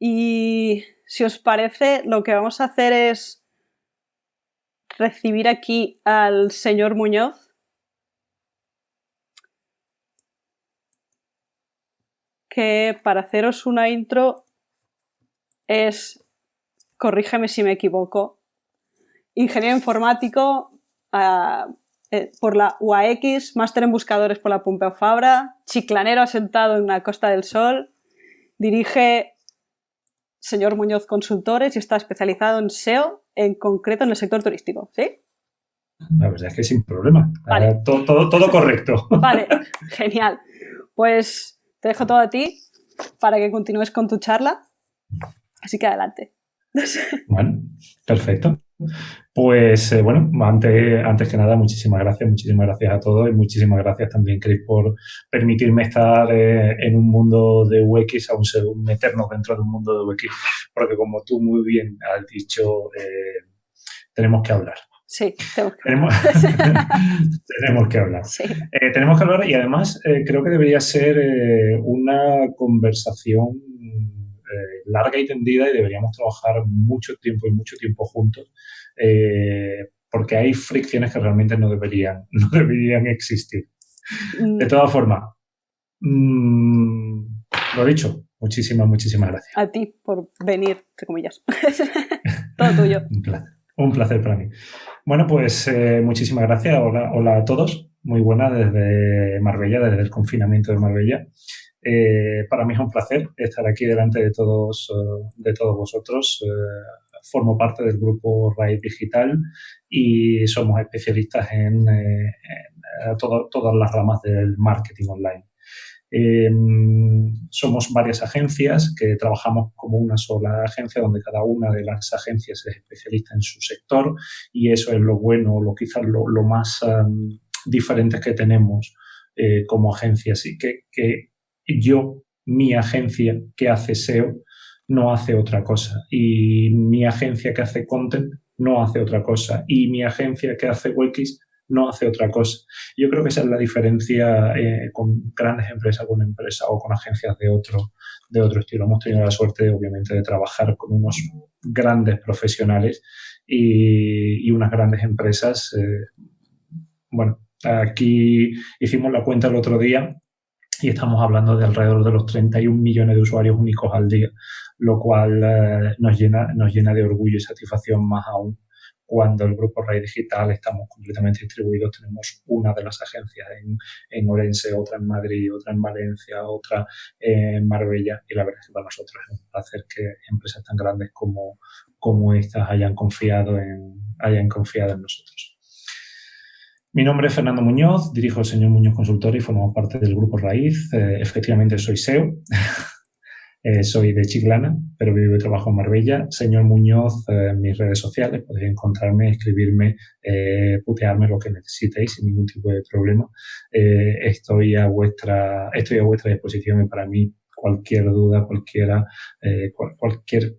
Y si os parece, lo que vamos a hacer es recibir aquí al señor Muñoz, que para haceros una intro es, corrígeme si me equivoco, ingeniero informático por la UAX, máster en buscadores por la Pompeu Fabra, chiclanero asentado en la Costa del Sol, dirige señor Muñoz Consultores y está especializado en SEO, en concreto en el sector turístico, ¿sí? La verdad es que sin problema. Vale. Todo correcto. Vale, genial. Pues te dejo todo a ti para que continúes con tu charla. Así que adelante. Bueno, perfecto. Pues bueno, antes que nada, muchísimas gracias a todos y muchísimas gracias también, Chris, por permitirme estar en un mundo de UX, aún meternos dentro de un mundo de UX, porque como tú muy bien has dicho, tenemos que hablar. Sí, tenemos que hablar. Sí. Tenemos que hablar y además creo que debería ser una conversación larga y tendida y deberíamos trabajar mucho tiempo juntos porque hay fricciones que realmente no deberían existir. De todas formas, lo dicho, muchísimas gracias. A ti por venir, entre comillas. Todo tuyo. Un placer para mí. Bueno, pues muchísimas gracias. Hola a todos. Muy buenas desde Marbella, desde el confinamiento de Marbella. Para mí es un placer estar aquí delante de todos vosotros. Formo parte del grupo Raíz Digital y somos especialistas en todas las ramas del marketing online. Somos varias agencias que trabajamos como una sola agencia donde cada una de las agencias es especialista en su sector y eso es lo bueno, quizás lo más diferente que tenemos como agencias y que mi agencia que hace SEO no hace otra cosa y mi agencia que hace content no hace otra cosa y mi agencia que hace UX no hace otra cosa. Yo creo que esa es la diferencia con grandes empresas, con empresas o con agencias de otro estilo. Hemos tenido la suerte, obviamente, de trabajar con unos grandes profesionales y unas grandes empresas. Bueno, aquí hicimos la cuenta el otro día y estamos hablando de alrededor de los 31 millones de usuarios únicos al día, lo cual nos llena de orgullo y satisfacción más aún cuando el grupo Raíz Digital estamos completamente distribuidos. Tenemos una de las agencias en Orense, otra en Madrid, otra en Valencia, otra en Marbella y la verdad es que para nosotros es un placer que empresas tan grandes como estas hayan confiado en nosotros. Mi nombre es Fernando Muñoz, dirijo el señor Muñoz Consultores y formo parte del grupo Raíz. Efectivamente soy SEO, soy de Chiclana, pero vivo y trabajo en Marbella. Señor Muñoz, en mis redes sociales podéis encontrarme, escribirme, putearme lo que necesitéis sin ningún tipo de problema. Estoy a vuestra disposición y para mí cualquier duda, cualquier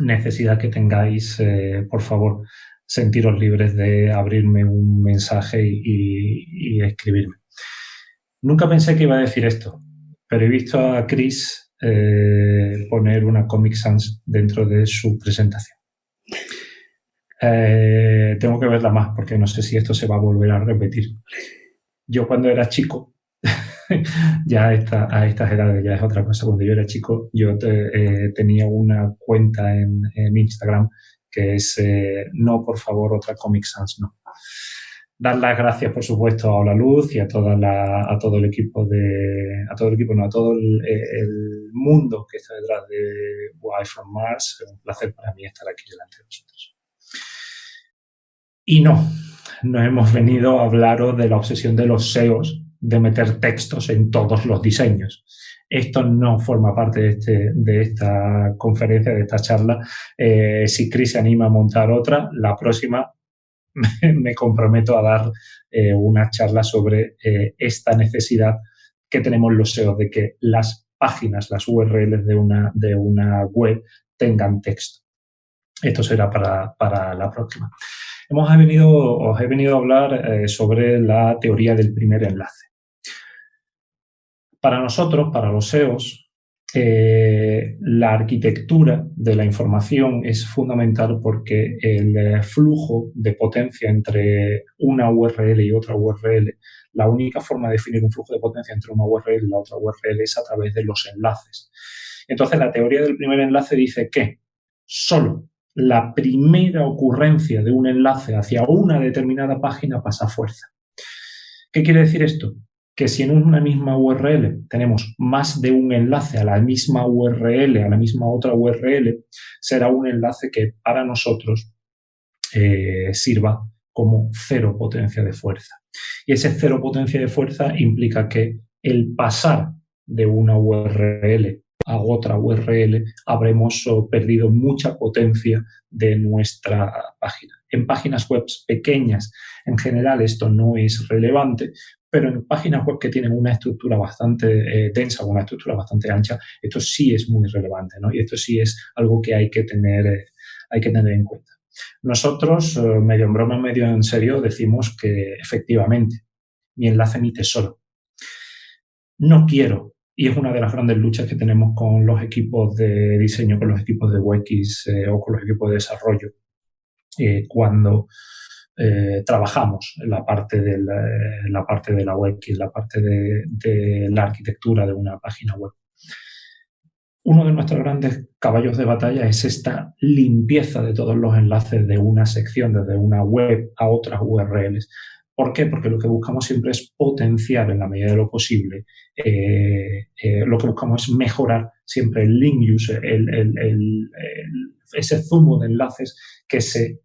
necesidad que tengáis, por favor, sentiros libres de abrirme un mensaje y escribirme. Nunca pensé que iba a decir esto, pero he visto a Chris poner una Comic Sans dentro de su presentación. Tengo que verla más porque no sé si esto se va a volver a repetir. Yo cuando era chico, ya a estas edades ya es otra cosa, cuando yo era chico yo tenía una cuenta en Instagram que es no, por favor, otra Comic Sans, no. Dar las gracias, por supuesto, a Hola Luz y a todo el equipo a todo el mundo que está detrás de Why from Mars. Es un placer para mí estar aquí delante de vosotros. Y no hemos venido a hablaros de la obsesión de los SEOs de meter textos en todos los diseños. Esto no forma parte de esta conferencia, de esta charla. Si Chris se anima a montar otra, la próxima me comprometo a dar una charla sobre esta necesidad que tenemos los SEOs de que las páginas, las URLs de una web tengan texto. Esto será para la próxima. Os he venido a hablar sobre la teoría del primer enlace. Para nosotros, para los SEOs, la arquitectura de la información es fundamental porque el flujo de potencia entre una URL y otra URL, la única forma de definir un flujo de potencia entre una URL y la otra URL es a través de los enlaces. Entonces, la teoría del primer enlace dice que solo la primera ocurrencia de un enlace hacia una determinada página pasa fuerza. ¿Qué quiere decir esto? Que si en una misma URL tenemos más de un enlace a la misma URL, a la misma otra URL, será un enlace que para nosotros sirva como cero potencia de fuerza. Y ese cero potencia de fuerza implica que el pasar de una URL a otra URL habremos perdido mucha potencia de nuestra página. En páginas web pequeñas, en general, esto no es relevante, pero en páginas web que tienen una estructura bastante densa o una estructura bastante ancha, esto sí es muy relevante, ¿no? Y esto sí es algo que hay que tener en cuenta. Nosotros, medio en broma, medio en serio, decimos que efectivamente mi enlace mi tesoro. No quiero, y es una de las grandes luchas que tenemos con los equipos de diseño, con los equipos de UX o con los equipos de desarrollo, cuando trabajamos en la parte de la UX, en la parte de la arquitectura de una página web. Uno de nuestros grandes caballos de batalla es esta limpieza de todos los enlaces de una sección, desde una web a otras URLs. ¿Por qué? Porque lo que buscamos siempre es potenciar en la medida de lo posible, lo que buscamos es mejorar siempre el link use, ese zumo de enlaces que se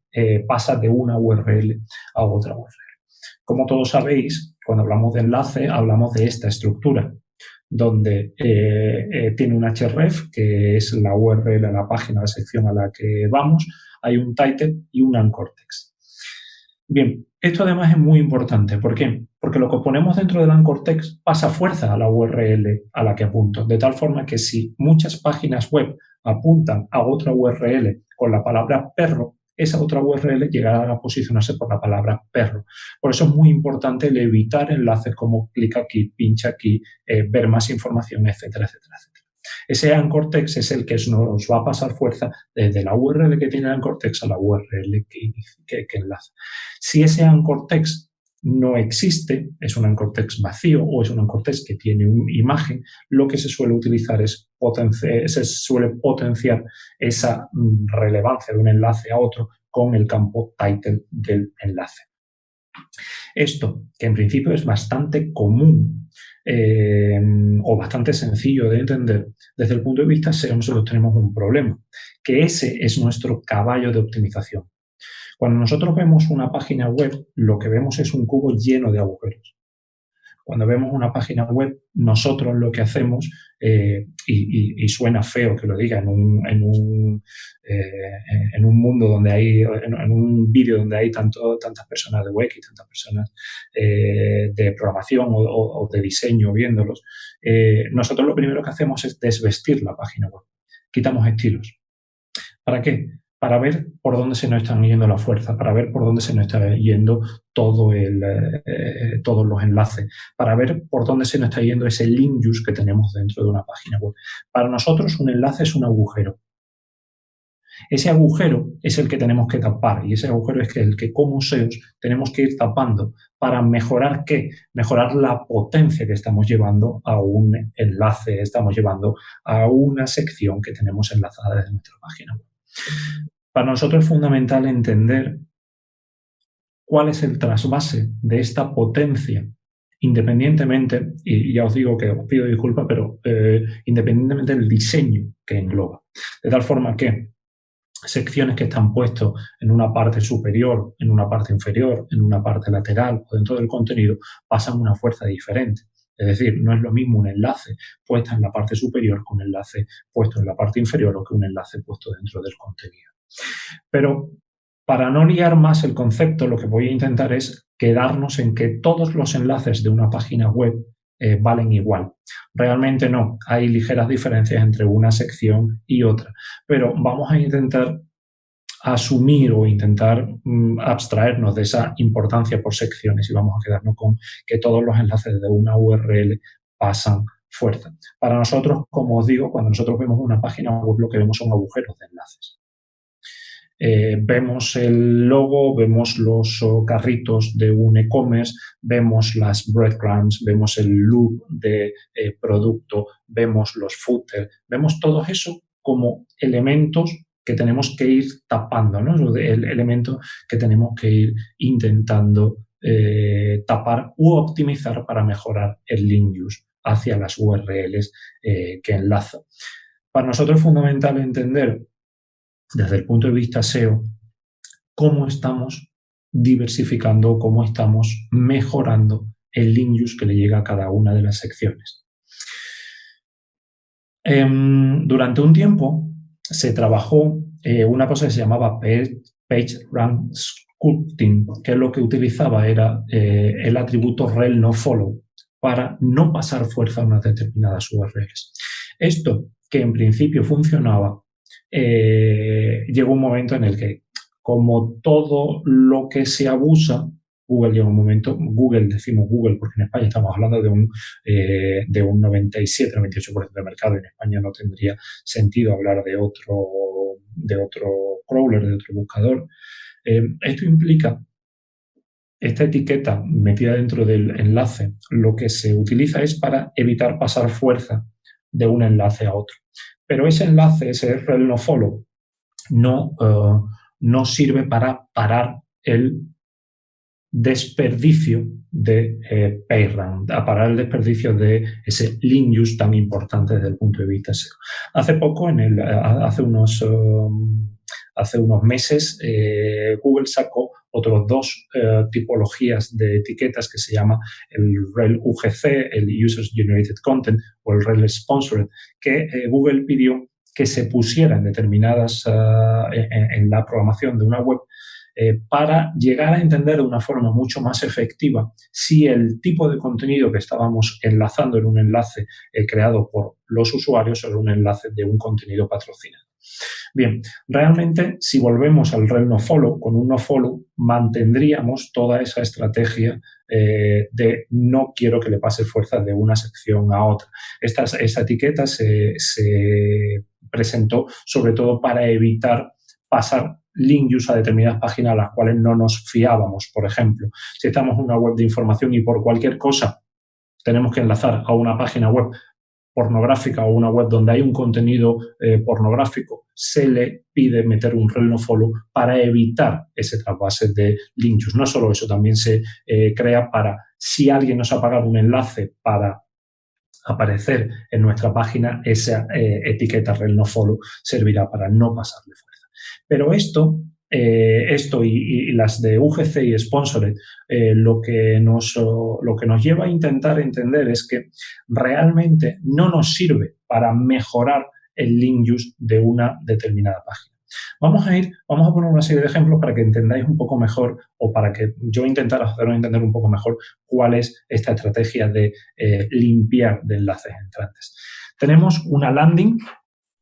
pasa de una URL a otra URL. Como todos sabéis, cuando hablamos de enlace, hablamos de esta estructura, donde tiene un href, que es la URL, la página, la sección a la que vamos, hay un title y un anchor text. Bien, esto además es muy importante. ¿Por qué? Porque lo que ponemos dentro del anchor text pasa fuerza a la URL a la que apunto, de tal forma que si muchas páginas web apuntan a otra URL con la palabra perro, esa otra URL llegará a posicionarse por la palabra perro. Por eso es muy importante el evitar enlaces como clic aquí, pincha aquí, ver más información, etcétera, etcétera, etcétera. Ese anchor text es el que nos va a pasar fuerza desde la URL que tiene el anchor text a la URL que enlaza. Si ese anchor text no existe, es un anchor text vacío o es un anchor text que tiene una imagen, lo que se suele utilizar es se suele potenciar esa relevancia de un enlace a otro con el campo title del enlace. Esto, que en principio es bastante común o bastante sencillo de entender, desde el punto de vista SEO nosotros tenemos un problema, que ese es nuestro caballo de optimización. Cuando nosotros vemos una página web, lo que vemos es un cubo lleno de agujeros. Cuando vemos una página web, nosotros lo que hacemos, y suena feo que lo diga en un mundo donde hay, en un vídeo donde hay tantas personas de UX y tantas personas de programación o de diseño viéndolos, nosotros lo primero que hacemos es desvestir la página web. Quitamos estilos. ¿Para qué? Para ver por dónde se nos están yendo la fuerza, para ver por dónde se nos está yendo todos los enlaces, para ver por dónde se nos está yendo ese link use que tenemos dentro de una página web. Para nosotros un enlace es un agujero. Ese agujero es el que tenemos que tapar y ese agujero es el que como SEOs tenemos que ir tapando para mejorar ¿qué? Mejorar la potencia que estamos llevando a un enlace, estamos llevando a una sección que tenemos enlazada desde nuestra página web. Para nosotros es fundamental entender cuál es el trasvase de esta potencia, independientemente, y ya os digo que os pido disculpas, pero independientemente del diseño que engloba. De tal forma que secciones que están puestas en una parte superior, en una parte inferior, en una parte lateral o dentro del contenido, pasan una fuerza diferente. Es decir, no es lo mismo un enlace puesto en la parte superior que un enlace puesto en la parte inferior o que un enlace puesto dentro del contenido. Pero para no liar más el concepto, lo que voy a intentar es quedarnos en que todos los enlaces de una página web valen igual. Realmente no, hay ligeras diferencias entre una sección y otra, pero vamos a intentar asumir o intentar abstraernos de esa importancia por secciones y vamos a quedarnos con que todos los enlaces de una URL pasan fuerza. Para nosotros, como os digo, cuando nosotros vemos una página web, lo que vemos son agujeros de enlaces. Vemos el logo, vemos los carritos de un e-commerce, vemos las breadcrumbs, vemos el loop de producto, vemos los footers, vemos todo eso como elementos que tenemos que ir tapando, ¿no? El elemento que tenemos que ir intentando tapar u optimizar para mejorar el link use hacia las URLs que enlaza. Para nosotros es fundamental entender desde el punto de vista SEO, cómo estamos diversificando, cómo estamos mejorando el link use que le llega a cada una de las secciones. Durante un tiempo se trabajó una cosa que se llamaba PageRank Sculpting, que lo que utilizaba era el atributo rel nofollow para no pasar fuerza a unas determinadas URLs. Esto, que en principio funcionaba, llegó un momento en el que, como todo lo que se abusa, Google llega un momento, decimos Google porque en España estamos hablando de un 97-98% de mercado, y en España no tendría sentido hablar de otro crawler, de otro buscador. Esto implica, esta etiqueta metida dentro del enlace, lo que se utiliza es para evitar pasar fuerza de un enlace a otro. Pero ese enlace, ese rel nofollow, no sirve para parar el desperdicio de PageRank, a parar el desperdicio de ese link use tan importante desde el punto de vista SEO. Hace poco, hace unos meses, Google sacó otros dos tipologías de etiquetas que se llama el rel UGC, el User Generated Content, o el rel Sponsored, que Google pidió que se pusieran determinadas en la programación de una web para llegar a entender de una forma mucho más efectiva si el tipo de contenido que estábamos enlazando en un enlace creado por los usuarios era un enlace de un contenido patrocinado. Bien, realmente, si volvemos al rel nofollow, con un nofollow mantendríamos toda esa estrategia de no quiero que le pase fuerza de una sección a otra. Esta etiqueta se presentó sobre todo para evitar pasar link use a determinadas páginas a las cuales no nos fiábamos. Por ejemplo, si estamos en una web de información y por cualquier cosa tenemos que enlazar a una página web pornográfica o una web donde hay un contenido pornográfico, se le pide meter un rel nofollow para evitar ese trasvase de link use. No solo eso, también se crea para, si alguien nos ha pagado un enlace para aparecer en nuestra página, esa etiqueta rel nofollow servirá para no pasarle fuerza. Pero esto y las de UGC y Sponsored, lo que nos lleva a intentar entender es que realmente no nos sirve para mejorar el link use de una determinada página. Vamos a poner una serie de ejemplos para que entendáis un poco mejor, o para que yo intentara haceros entender un poco mejor cuál es esta estrategia de limpiar de enlaces entrantes. Tenemos una landing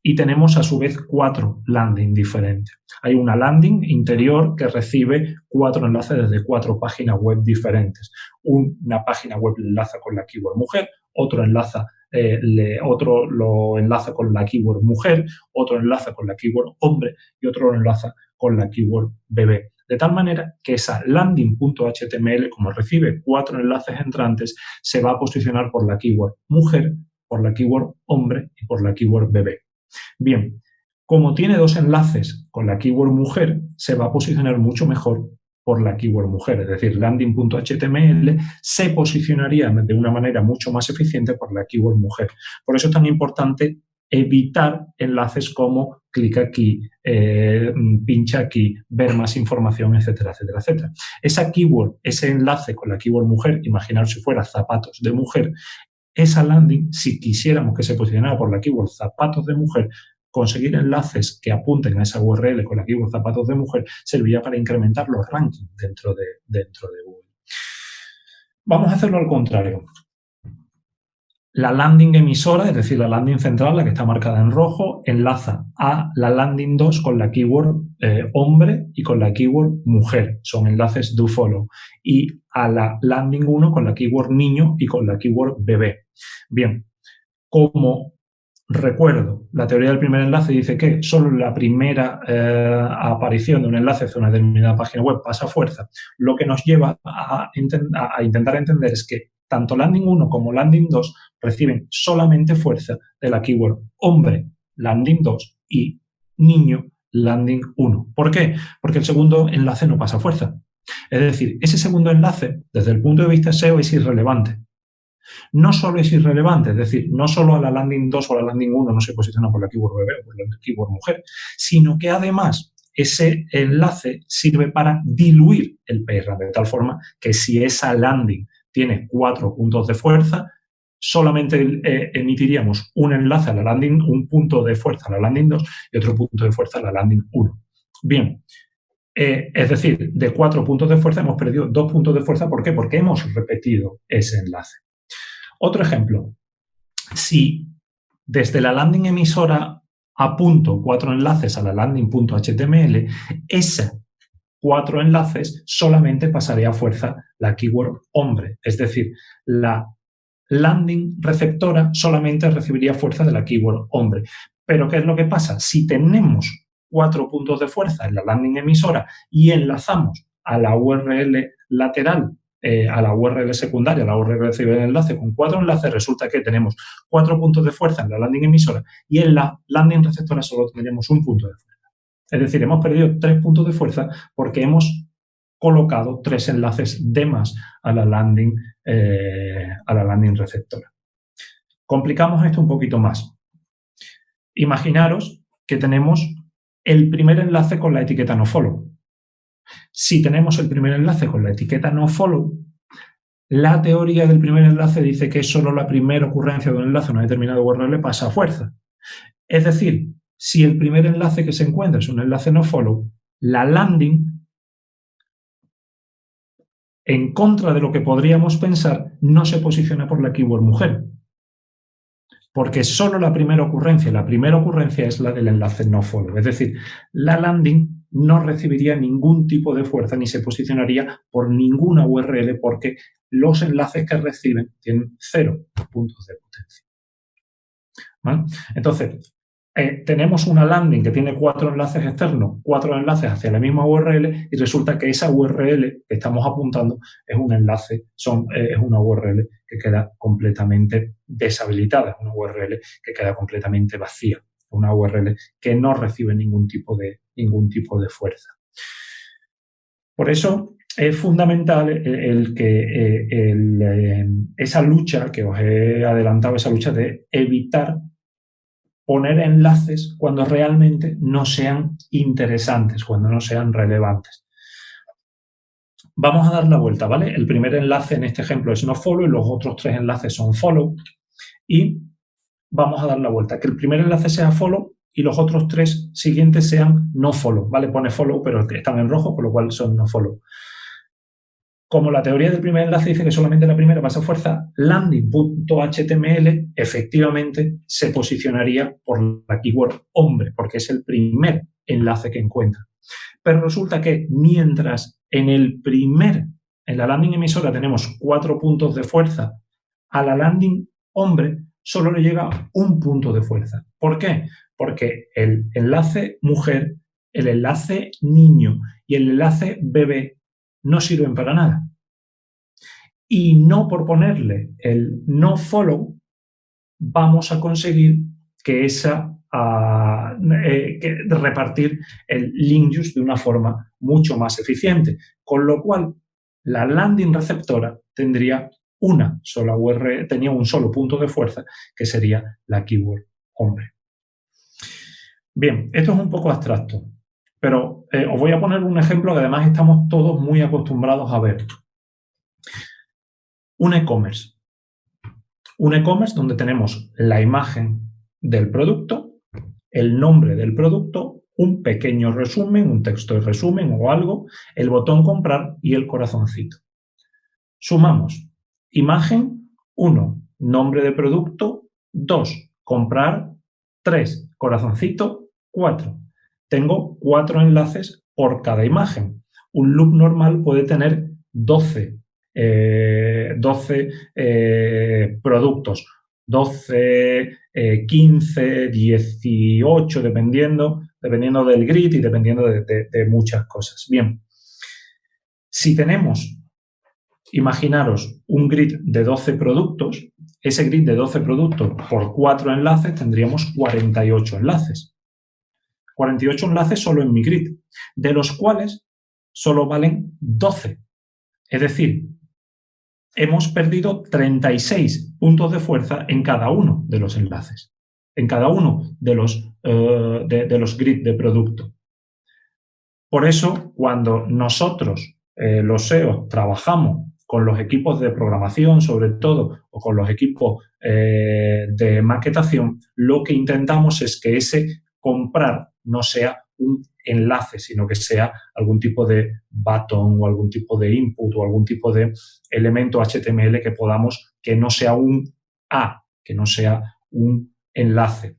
y tenemos a su vez 4 landing diferentes. Hay una landing interior que recibe 4 enlaces desde 4 páginas web diferentes. Una página web le enlaza con la keyword mujer, otro lo enlaza con la keyword mujer, otro enlaza con la keyword hombre y otro lo enlaza con la keyword bebé. De tal manera que esa landing.html, como recibe 4 enlaces entrantes, se va a posicionar por la keyword mujer, por la keyword hombre y por la keyword bebé. Bien, como tiene 2 enlaces con la keyword mujer, se va a posicionar mucho mejor por la keyword mujer. Es decir, landing.html se posicionaría de una manera mucho más eficiente por la keyword mujer. Por eso es tan importante evitar enlaces como clic aquí, pincha aquí, ver más información, etcétera, etcétera, etcétera. Esa keyword, ese enlace con la keyword mujer, imaginar si fuera zapatos de mujer, esa landing, si quisiéramos que se posicionara por la keyword zapatos de mujer, conseguir enlaces que apunten a esa URL con la keyword zapatos de mujer serviría para incrementar los rankings dentro de Google. Vamos a hacerlo al contrario. La landing emisora, es decir, la landing central, la que está marcada en rojo, enlaza a la landing 2 con la keyword hombre y con la keyword mujer. Son enlaces do follow. Y a la landing 1 con la keyword niño y con la keyword bebé. Bien, como recuerdo, la teoría del primer enlace dice que solo la primera aparición de un enlace hacia una determinada página web pasa fuerza. Lo que nos lleva a intentar entender es que tanto landing 1 como landing 2 reciben solamente fuerza de la keyword hombre, landing 2, y niño, landing 1. ¿Por qué? Porque el segundo enlace no pasa fuerza. Es decir, ese segundo enlace, desde el punto de vista SEO, es irrelevante. No solo es irrelevante, es decir, no solo a la landing 2 o a la landing 1 no se posiciona por la keyword bebé o por la keyword mujer, sino que además ese enlace sirve para diluir el PageRank, de tal forma que si esa landing tiene 4 puntos de fuerza, solamente emitiríamos un enlace a la landing, un punto de fuerza a la landing 2 y otro punto de fuerza a la landing 1. Bien, es decir, de 4 puntos de fuerza hemos perdido 2 puntos de fuerza. ¿Por qué? Porque hemos repetido ese enlace. Otro ejemplo, si desde la landing emisora apunto 4 enlaces a la landing.html, esos 4 enlaces solamente pasaría a fuerza la keyword hombre, es decir, la landing receptora solamente recibiría fuerza de la keyword hombre. Pero ¿qué es lo que pasa? Si tenemos 4 puntos de fuerza en la landing emisora y enlazamos a la URL lateral, a la URL secundaria, a la URL recibida del enlace, con 4 enlaces, resulta que tenemos 4 puntos de fuerza en la landing emisora y en la landing receptora solo tendremos 1 punto de fuerza. Es decir, hemos perdido 3 puntos de fuerza porque hemos colocado 3 enlaces de más a la landing receptora. Complicamos esto un poquito más. Imaginaros que tenemos el primer enlace con la etiqueta nofollow. Si tenemos el primer enlace con la etiqueta nofollow, la teoría del primer enlace dice que solo la primera ocurrencia de un enlace a una determinada URL pasa a fuerza. Es decir, si el primer enlace que se encuentra es un enlace nofollow, la landing, en contra de lo que podríamos pensar, no se posiciona por la keyword mujer. Porque solo la primera ocurrencia es la del enlace nofollow. Es decir, la landing no recibiría ningún tipo de fuerza ni se posicionaría por ninguna URL porque los enlaces que reciben tienen 0 puntos de potencia. ¿Vale? Entonces, tenemos una landing que tiene 4 enlaces externos, 4 enlaces hacia la misma URL y resulta que esa URL que estamos apuntando es un enlace, es una URL que queda completamente deshabilitada, es una URL que queda completamente vacía, una URL que no recibe ningún tipo de fuerza. Por eso es fundamental esa lucha que os he adelantado, esa lucha de evitar poner enlaces cuando realmente no sean interesantes, cuando no sean relevantes. Vamos a dar la vuelta, ¿vale? El primer enlace en este ejemplo es nofollow y los otros 3 enlaces son follow. Y vamos a dar la vuelta, que el primer enlace sea follow y los otros 3 siguientes sean no follow, ¿vale? Pone follow, pero están en rojo, con lo cual son no follow. Como la teoría del primer enlace dice que solamente la primera pasa fuerza, landing.html efectivamente se posicionaría por la keyword hombre, porque es el primer enlace que encuentra. Pero resulta que mientras en la landing emisora tenemos 4 puntos de fuerza, a la landing hombre solo le llega 1 punto de fuerza. ¿Por qué? Porque el enlace mujer, el enlace niño y el enlace bebé no sirven para nada. Y no por ponerle el no follow vamos a conseguir que repartir el link juice de una forma mucho más eficiente. Con lo cual, la landing receptora tendría una sola URL, tenía un solo punto de fuerza, que sería la keyword hombre. Bien, esto es un poco abstracto, pero os voy a poner un ejemplo que además estamos todos muy acostumbrados a ver. Un e-commerce. Un e-commerce donde tenemos la imagen del producto, el nombre del producto, un pequeño resumen, un texto de resumen o algo, el botón comprar y el corazoncito. Sumamos imagen, 1, nombre de producto, 2, comprar, 3, corazoncito, 4. Tengo 4 enlaces por cada imagen. Un loop normal puede tener 12 productos. 12, 15, 18, dependiendo del grid y dependiendo de muchas cosas. Bien, si tenemos, imaginaros, un grid de 12 productos, ese grid de 12 productos por 4 enlaces tendríamos 48 enlaces. 48 enlaces solo en mi grid, de los cuales solo valen 12. Es decir, hemos perdido 36 puntos de fuerza en cada uno de los enlaces, en cada uno de los grids de producto. Por eso, cuando nosotros, los SEO, trabajamos con los equipos de programación, sobre todo, o con los equipos de maquetación, lo que intentamos es que ese comprar no sea un enlace, sino que sea algún tipo de button o algún tipo de input o algún tipo de elemento HTML que no sea un A, que no sea un enlace.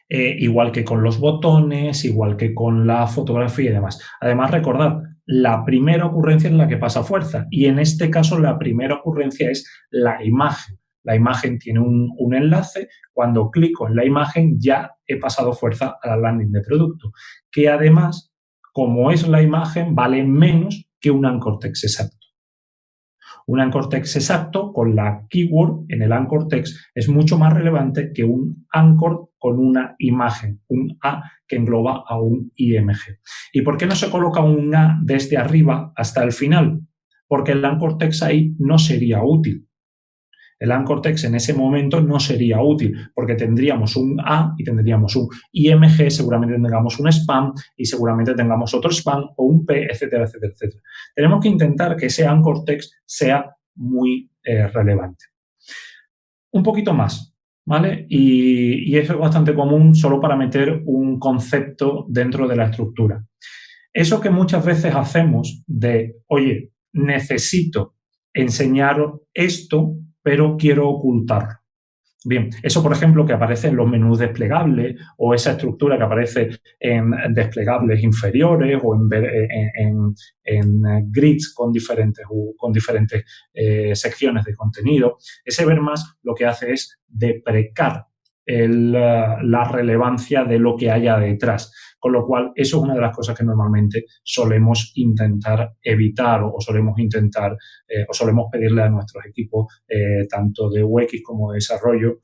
Igual que con los botones, igual que con la fotografía y demás. Además, recordad, la primera ocurrencia es la que pasa fuerza y en este caso la primera ocurrencia es la imagen. La imagen tiene un enlace, cuando clico en la imagen ya he pasado fuerza a la landing de producto, que además, como es la imagen, vale menos que un anchor text exacto. Un anchor text exacto con la keyword en el anchor text es mucho más relevante que un anchor con una imagen, un A que engloba a un IMG. ¿Y por qué no se coloca un A desde arriba hasta el final? Porque el anchor text ahí no sería útil. El anchor text en ese momento no sería útil porque tendríamos un A y tendríamos un IMG, seguramente tengamos un spam y seguramente tengamos otro spam o un P, etcétera, etcétera, etcétera. Tenemos que intentar que ese anchor text sea muy relevante. Un poquito más, ¿vale? Y eso es bastante común solo para meter un concepto dentro de la estructura. Eso que muchas veces hacemos de, oye, necesito enseñaros esto, pero quiero ocultarlo. Bien, eso, por ejemplo, que aparece en los menús desplegables o esa estructura que aparece en desplegables inferiores o en grids con diferentes secciones de contenido. Ese ver más lo que hace es deprecar la relevancia de lo que haya detrás. Con lo cual, eso es una de las cosas que normalmente solemos intentar evitar o solemos pedirle a nuestros equipos, tanto de UX como de desarrollo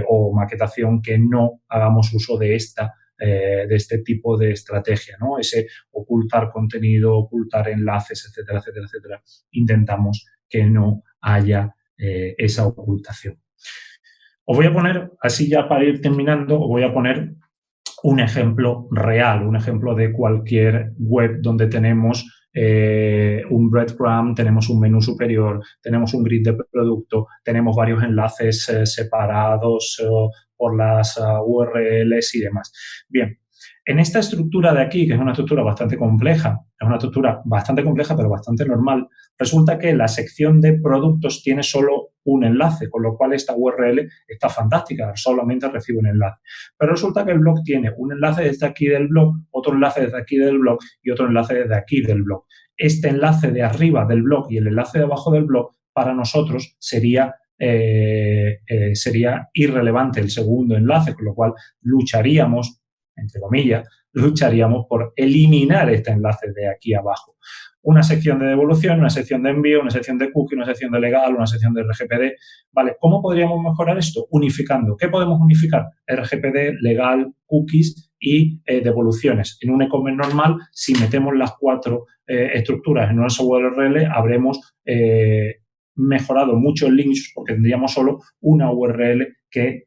o maquetación, que no hagamos uso de este tipo de estrategia, ¿no? Ese ocultar contenido, ocultar enlaces, etcétera, etcétera, etcétera. Intentamos que no haya esa ocultación. Os voy a poner, así ya para ir terminando, os voy a poner un ejemplo real, un ejemplo de cualquier web donde tenemos un breadcrumb, tenemos un menú superior, tenemos un grid de producto, tenemos varios enlaces separados por las URLs y demás. Bien, en esta estructura de aquí, que es una estructura bastante compleja, pero bastante normal, resulta que la sección de productos tiene solo un enlace, con lo cual esta URL está fantástica, solamente recibe un enlace. Pero resulta que el blog tiene un enlace desde aquí del blog, otro enlace desde aquí del blog y otro enlace desde aquí del blog. Este enlace de arriba del blog y el enlace de abajo del blog para nosotros sería irrelevante el segundo enlace, con lo cual lucharíamos, entre comillas, por eliminar este enlace de aquí abajo. Una sección de devolución, una sección de envío, una sección de cookie, una sección de legal, una sección de RGPD. Vale, ¿cómo podríamos mejorar esto? Unificando. ¿Qué podemos unificar? RGPD, legal, cookies y devoluciones. En un e-commerce normal, si metemos las 4 estructuras en una sola URL, habremos mejorado mucho el link porque tendríamos solo una URL que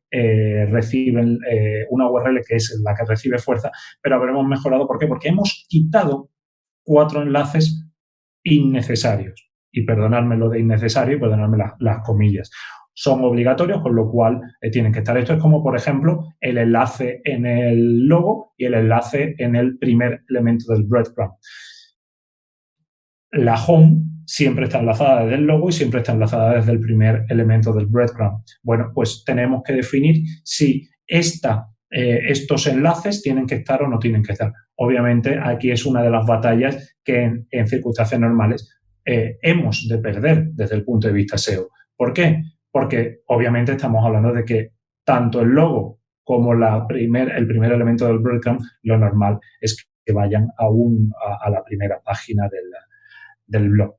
una URL que es la que recibe fuerza, pero habremos mejorado. ¿Por qué? Porque hemos quitado 4 enlaces innecesarios. Y perdonadme lo de innecesario y perdonadme las comillas. Son obligatorios, con lo cual tienen que estar. Esto es como, por ejemplo, el enlace en el logo y el enlace en el primer elemento del breadcrumb. La home siempre está enlazada desde el logo y siempre está enlazada desde el primer elemento del breadcrumb. Bueno, pues tenemos que definir si estos enlaces tienen que estar o no tienen que estar. Obviamente, aquí es una de las batallas que en circunstancias normales hemos de perder desde el punto de vista SEO. ¿Por qué? porque obviamente estamos hablando de que tanto el logo como el primer elemento del breadcrumb, lo normal es que vayan a la primera página del blog.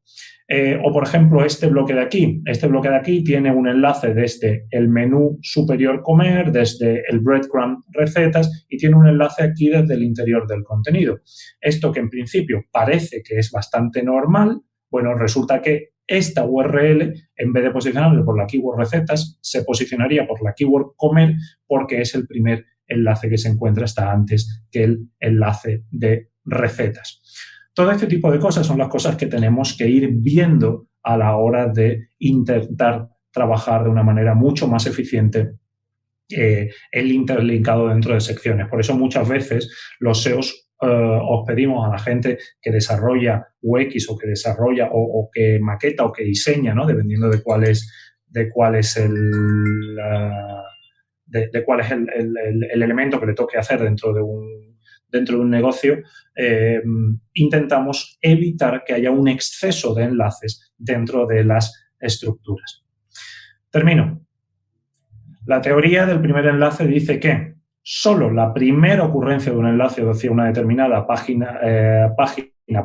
O, por ejemplo, este bloque de aquí. Este bloque de aquí tiene un enlace desde el menú superior comer, desde el breadcrumb recetas y tiene un enlace aquí desde el interior del contenido. Esto que en principio parece que es bastante normal, bueno, resulta que esta URL, en vez de posicionarlo por la keyword recetas, se posicionaría por la keyword comer porque es el primer enlace que se encuentra, está antes que el enlace de recetas. Todo este tipo de cosas son las cosas que tenemos que ir viendo a la hora de intentar trabajar de una manera mucho más eficiente el interlinkado dentro de secciones. Por eso muchas veces los SEOs os pedimos a la gente que desarrolla UX o que desarrolla o que maqueta o que diseña, ¿no? Dependiendo de cuál es el elemento que le toque hacer dentro de un negocio, intentamos evitar que haya un exceso de enlaces dentro de las estructuras. Termino. La teoría del primer enlace dice que solo la primera ocurrencia de un enlace hacia una determinada página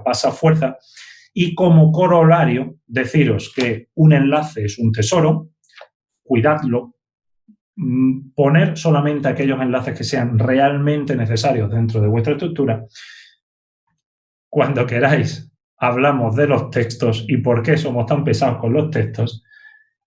pasa fuerza y como corolario deciros que un enlace es un tesoro, cuidadlo, poner solamente aquellos enlaces que sean realmente necesarios dentro de vuestra estructura. Cuando queráis, hablamos de los textos y por qué somos tan pesados con los textos.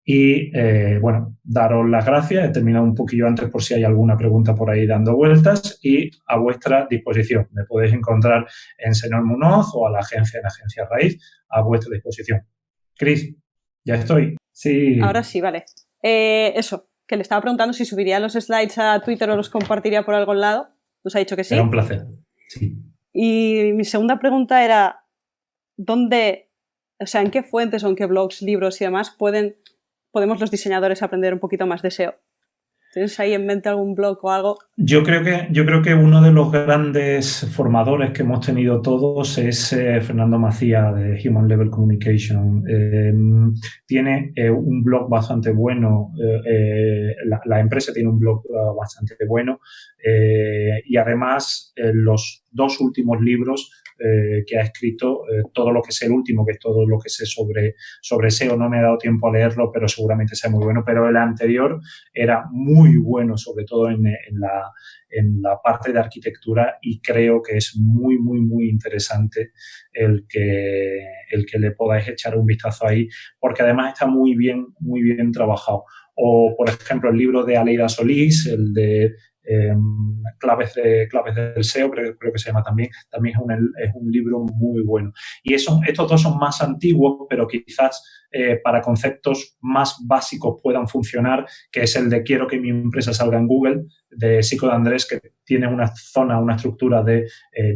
Y, bueno, daros las gracias. He terminado un poquillo antes por si hay alguna pregunta por ahí dando vueltas y a vuestra disposición. Me podéis encontrar en Señor Munoz o a la agencia en Agencia Raíz a vuestra disposición. Cris, ¿ya estoy? Sí. Ahora sí, vale. Eso, que le estaba preguntando si subiría los slides a Twitter o los compartiría por algún lado. Nos ha dicho que sí. Era un placer, sí. Y mi segunda pregunta era, ¿dónde, o sea, en qué fuentes o en qué blogs, libros y demás podemos los diseñadores aprender un poquito más de SEO? ¿Tienes ahí en mente algún blog o algo? Yo creo que uno de los grandes formadores que hemos tenido todos es Fernando Macía de Human Level Communication. Tiene un blog bastante bueno, la empresa tiene un blog bastante bueno y además los dos últimos libros que ha escrito, todo lo que sé, el último, que es todo lo que sé sobre SEO, no me he dado tiempo a leerlo, pero seguramente sea muy bueno, pero el anterior era muy bueno, sobre todo en la parte de arquitectura, y creo que es muy, muy, muy interesante el que le podáis echar un vistazo ahí, porque además está muy bien trabajado. O, por ejemplo, el libro de Aleida Solís, el de claves del SEO, creo que se llama también es un libro muy bueno. Y estos dos son más antiguos, pero quizás para conceptos más básicos puedan funcionar, que es el de Quiero que mi empresa salga en Google, de Sico de Andrés, que tiene una estructura de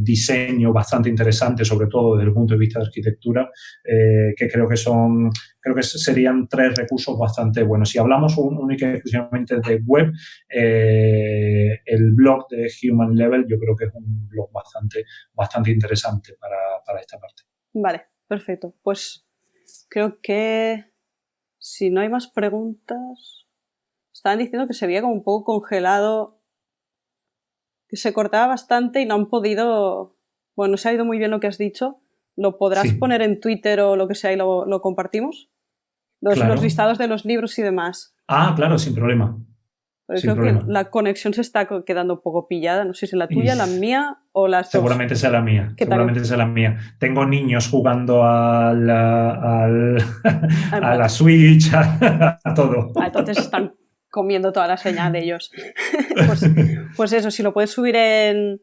diseño bastante interesante, sobre todo desde el punto de vista de arquitectura, que creo que serían 3 recursos bastante buenos. Si hablamos única y exclusivamente de web, el blog de Human Level yo creo que es un blog bastante interesante para esta parte. Vale, perfecto. Pues creo que si no hay más preguntas, estaban diciendo que se veía como un poco congelado, que se cortaba bastante y no han podido, bueno, no se ha ido muy bien lo que has dicho. ¿Lo podrás poner en Twitter o lo que sea y lo compartimos? Los listados de los libros y demás. Ah, claro, sin problema. Pero creo que la conexión se está quedando un poco pillada. No sé si es la tuya, la mía o las dos. Seguramente sea la mía. Tengo niños jugando a la Switch, a todo. Entonces están comiendo toda la señal de ellos. Pues eso, si lo puedes subir en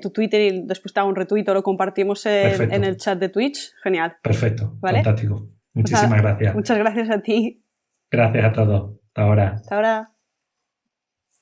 tu Twitter y después te hago un retweet o lo compartimos en el chat de Twitch, genial. Perfecto, ¿vale? Fantástico. Muchísimas gracias. Muchas gracias a ti. Gracias a todos. Hasta ahora. Hasta ahora.